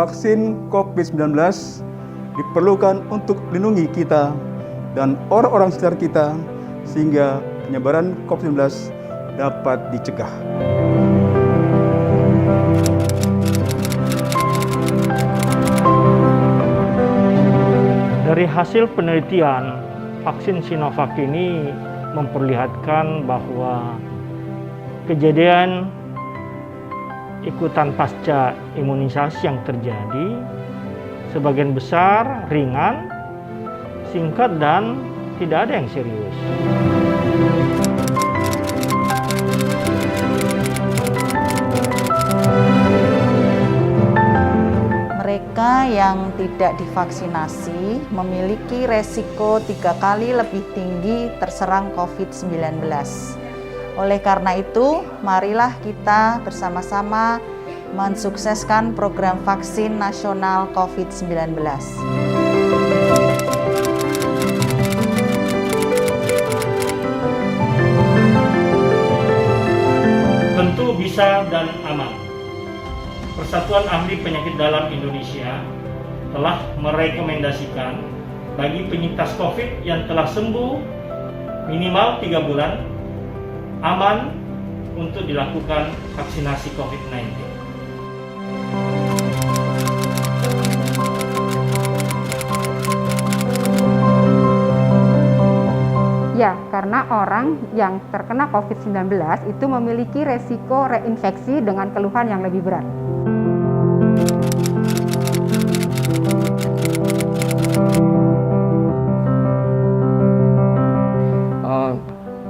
vaksin COVID-19 diperlukan untuk melindungi kita dan orang-orang sekitar kita sehingga penyebaran COVID-19 dapat dicegah. Dari hasil penelitian, vaksin Sinovac ini memperlihatkan bahwa kejadian ikutan pasca imunisasi yang terjadi sebagian besar ringan, singkat, dan tidak ada yang serius. Mereka yang tidak divaksinasi memiliki resiko 3 kali lebih tinggi terserang COVID-19. Oleh karena itu, marilah kita bersama-sama mensukseskan program vaksin nasional COVID-19. Tentu bisa dan aman. Persatuan Ahli Penyakit Dalam Indonesia telah merekomendasikan bagi penyintas COVID yang telah sembuh minimal 3 bulan aman untuk dilakukan vaksinasi COVID-19. Ya, karena orang yang terkena COVID-19 itu memiliki resiko reinfeksi dengan keluhan yang lebih berat.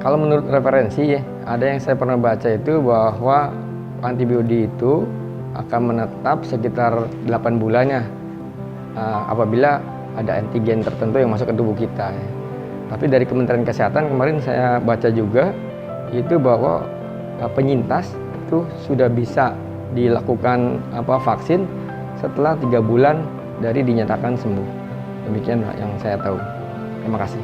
Kalau menurut referensi, ada yang saya pernah baca itu bahwa antibodi itu akan menetap sekitar 8 bulannya apabila ada antigen tertentu yang masuk ke tubuh kita. Tapi dari Kementerian Kesehatan kemarin saya baca juga itu bahwa penyintas itu sudah bisa dilakukan vaksin setelah 3 bulan dari dinyatakan sembuh. Demikian yang saya tahu. Terima kasih.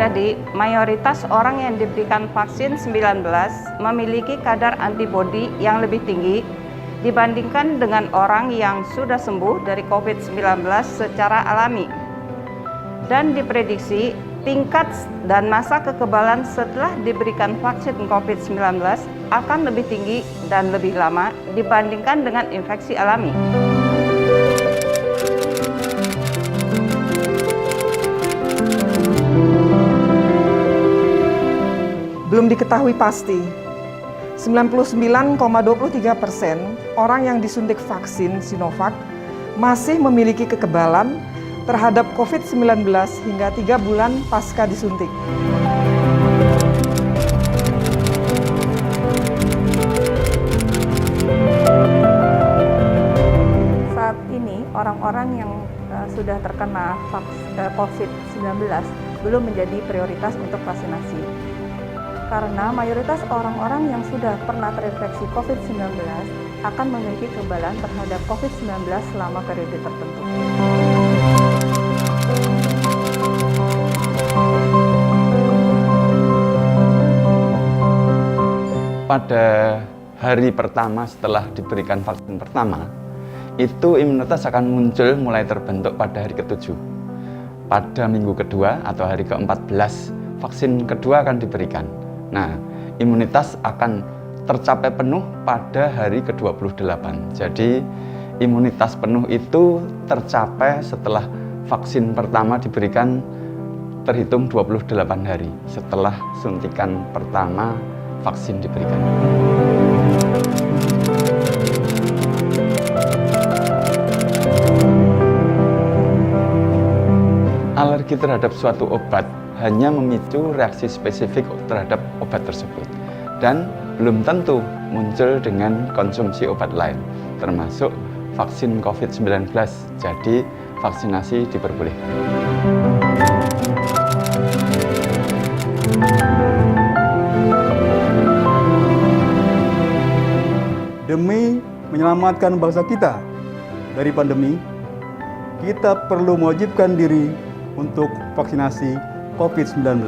Jadi, mayoritas orang yang diberikan vaksin 19 memiliki kadar antibodi yang lebih tinggi dibandingkan dengan orang yang sudah sembuh dari COVID-19 secara alami. Dan diprediksi tingkat dan masa kekebalan setelah diberikan vaksin COVID-19 akan lebih tinggi dan lebih lama dibandingkan dengan infeksi alami. Belum diketahui pasti, 99,23% orang yang disuntik vaksin Sinovac masih memiliki kekebalan terhadap COVID-19 hingga 3 bulan pasca disuntik. Saat ini, orang-orang yang sudah terkena COVID-19 belum menjadi prioritas untuk vaksinasi. Karena mayoritas orang-orang yang sudah pernah terinfeksi COVID-19 akan memiliki kekebalan terhadap COVID-19 selama periode tertentu. Pada hari pertama setelah diberikan vaksin pertama, itu imunitas akan muncul mulai terbentuk pada hari ke-7. Pada minggu kedua atau hari ke-14, vaksin kedua akan diberikan. Nah, imunitas akan tercapai penuh pada hari ke-28. Jadi, imunitas penuh itu tercapai setelah vaksin pertama diberikan terhitung 28 hari setelah suntikan pertama vaksin diberikan. Alergi terhadap suatu obat hanya memicu reaksi spesifik terhadap obat tersebut dan belum tentu muncul dengan konsumsi obat lain, termasuk vaksin COVID-19. Jadi, vaksinasi diperbolehkan. Demi menyelamatkan bangsa kita dari pandemi, kita perlu mewajibkan diri untuk vaksinasi COVID-19.